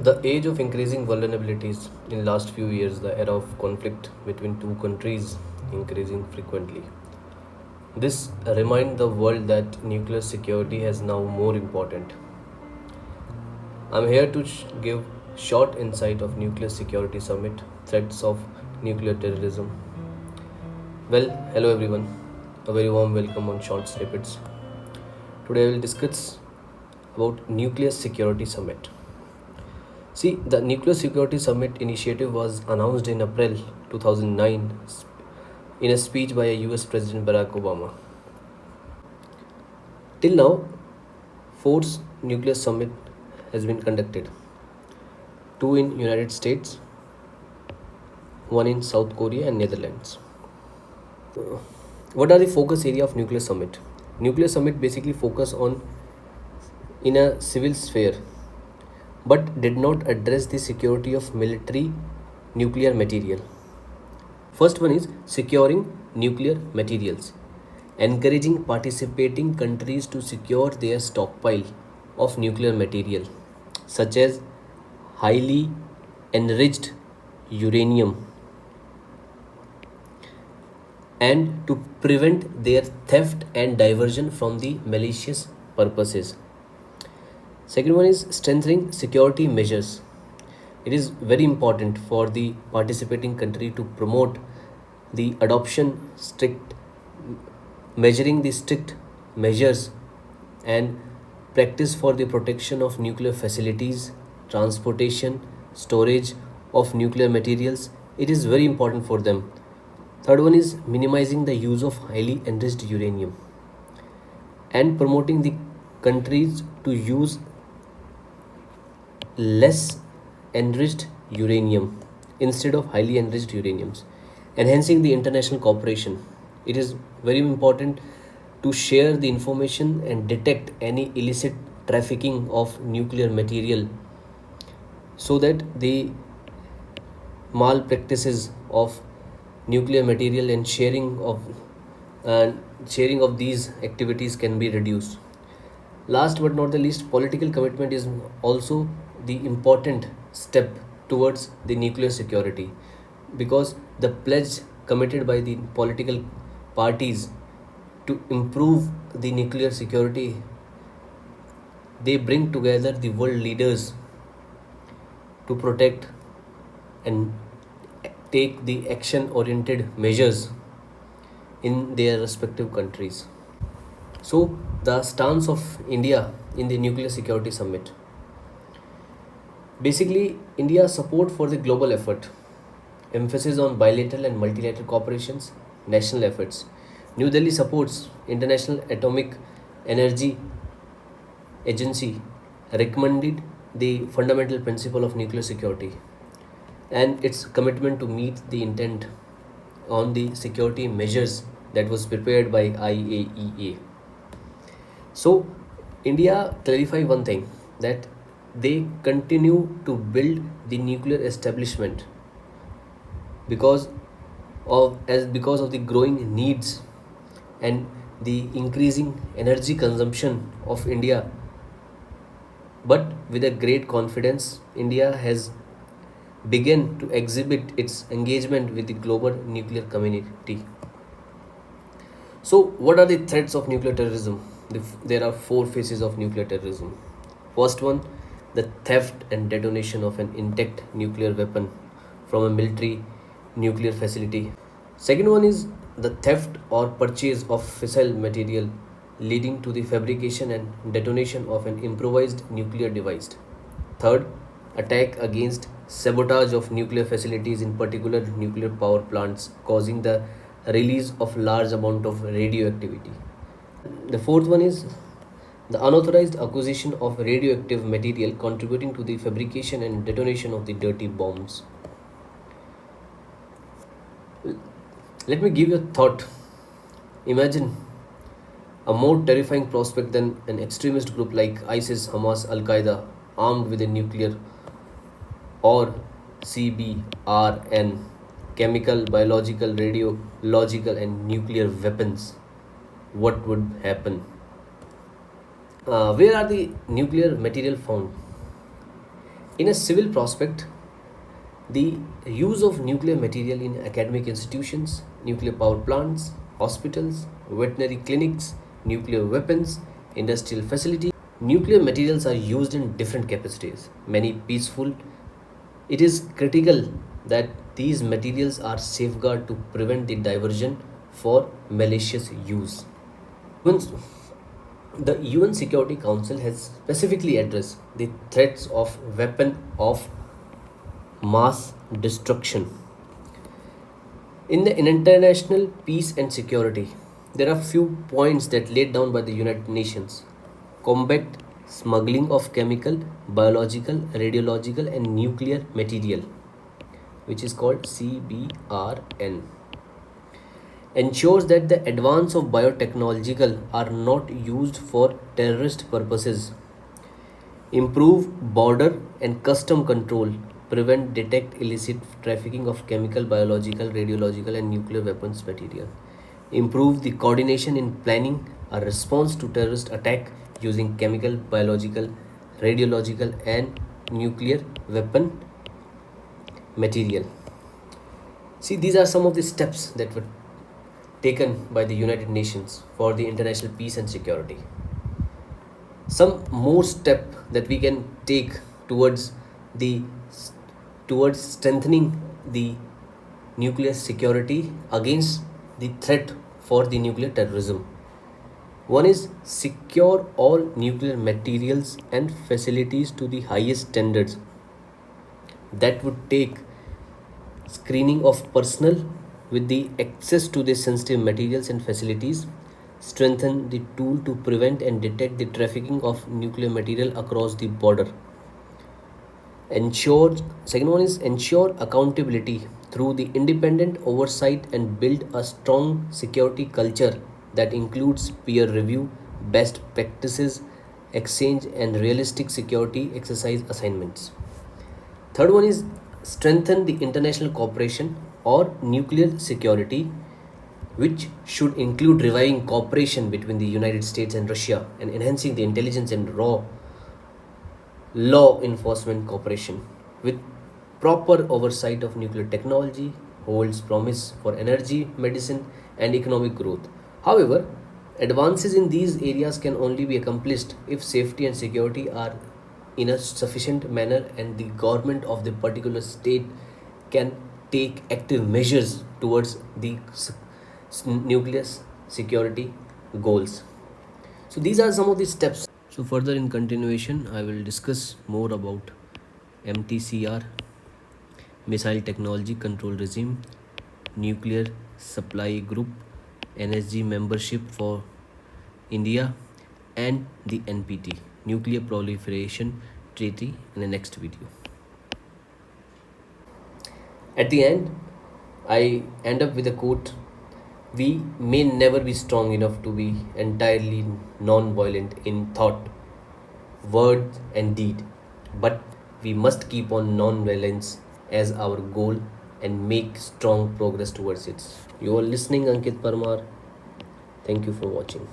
The age of increasing vulnerabilities in last few years, the era of conflict between two countries increasing frequently. This remind the world that nuclear security is now more important. I'm here to give short insight of nuclear security summit, threats of nuclear terrorism. Well, hello everyone. A very warm welcome on short snippets. Today I will discuss about nuclear security summit. See, the Nuclear Security Summit initiative was announced in April 2009 in a speech by US President Barack Obama. Till now, four nuclear summit has been conducted. Two in United States, one in South Korea and Netherlands. What are the focus area of nuclear summit? Nuclear summit basically focus on in a civil sphere but did not address the security of military nuclear material. First one is securing nuclear materials, encouraging participating countries to secure their stockpile of nuclear material, such as highly enriched uranium, and to prevent their theft and diversion from the malicious purposes. Second one is strengthening security measures. It is very important for the participating country to promote the adoption strict measuring the strict measures and practice for the protection of nuclear facilities, transportation, storage of nuclear materials. It is very important for them. Third one is minimizing the use of highly enriched uranium and promoting the countries to use less enriched uranium instead of highly enriched uraniums. Enhancing the international cooperation. It is very important to share the information and detect any illicit trafficking of nuclear material so that the malpractices of nuclear material and sharing of these activities can be reduced. Last but not the least, political commitment is also the important step towards the nuclear security because the pledge committed by the political parties to improve the nuclear security, they bring together the world leaders to protect and take the action oriented measures in their respective countries. So, the stance of India in the Nuclear Security Summit. Basically, India's support for the global effort, emphasis on bilateral and multilateral cooperations, national efforts. New Delhi supports International Atomic Energy Agency, recommended the fundamental principle of nuclear security and its commitment to meet the intent on the security measures that was prepared by IAEA. So, India clarify one thing that they continue to build the nuclear establishment because because of the growing needs and the increasing energy consumption of India. But with a great confidence, India has begun to exhibit its engagement with the global nuclear community. So, what are the threats of nuclear terrorism? There are four phases of nuclear terrorism. First one, the theft and detonation of an intact nuclear weapon from a military nuclear facility. Second one is the theft or purchase of fissile material leading to the fabrication and detonation of an improvised nuclear device. Third, attack against sabotage of nuclear facilities, in particular nuclear power plants, causing the release of large amount of radioactivity. The fourth one is the unauthorized acquisition of radioactive material contributing to the fabrication and detonation of the dirty bombs. Let me give you a thought. Imagine a more terrifying prospect than an extremist group like ISIS, Hamas, Al Qaeda, armed with a nuclear or CBRN, chemical, biological, radiological, and nuclear weapons. What would happen? Where are the nuclear material found? In a civil prospect, the use of nuclear material in academic institutions, nuclear power plants, hospitals, veterinary clinics, nuclear weapons, industrial facilities. Nuclear materials are used in different capacities, many peaceful. It is critical that these materials are safeguarded to prevent the diversion for malicious use. Once the UN Security Council has specifically addressed the threats of weapon of mass destruction. In the international peace and security, there are few points that laid down by the United Nations. Combat smuggling of chemical, biological, radiological and nuclear material, which is called CBRN, ensures that the advance of biotechnological are not used for terrorist purposes, improve border and custom control, prevent detect illicit trafficking of chemical, biological, radiological and nuclear weapons material, improve the coordination in planning a response to terrorist attack using chemical, biological, radiological and nuclear weapon material. See, these are some of the steps that were taken by the United Nations for the international peace and security. Some more step that we can take towards the towards strengthening the nuclear security against the threat for the nuclear terrorism. One is secure all nuclear materials and facilities to the highest standards. That would take screening of personnel with the access to the sensitive materials and facilities, strengthen the tool to prevent and detect the trafficking of nuclear material across the border. Ensure Second one is ensure accountability through the independent oversight and build a strong security culture that includes peer review, best practices, exchange and realistic security exercise assignments. Third one is strengthen the international cooperation or nuclear security, which should include reviving cooperation between the United States and Russia and enhancing the intelligence and raw law enforcement cooperation with proper oversight of nuclear technology holds promise for energy, medicine, and economic growth. However, advances in these areas can only be accomplished if safety and security are in a sufficient manner and the government of the particular state can take active measures towards the nuclear security goals. So these are some of the steps. So further in continuation, I will discuss more about MTCR, Missile Technology Control Regime, Nuclear Supply Group, NSG membership for India, and the NPT, Nuclear Proliferation Treaty, in the next video. At the end, I end up with a quote: we may never be strong enough to be entirely non violent in thought, word, and deed, but we must keep on non violence as our goal and make strong progress towards it. You are listening, Ankit Parmar. Thank you for watching.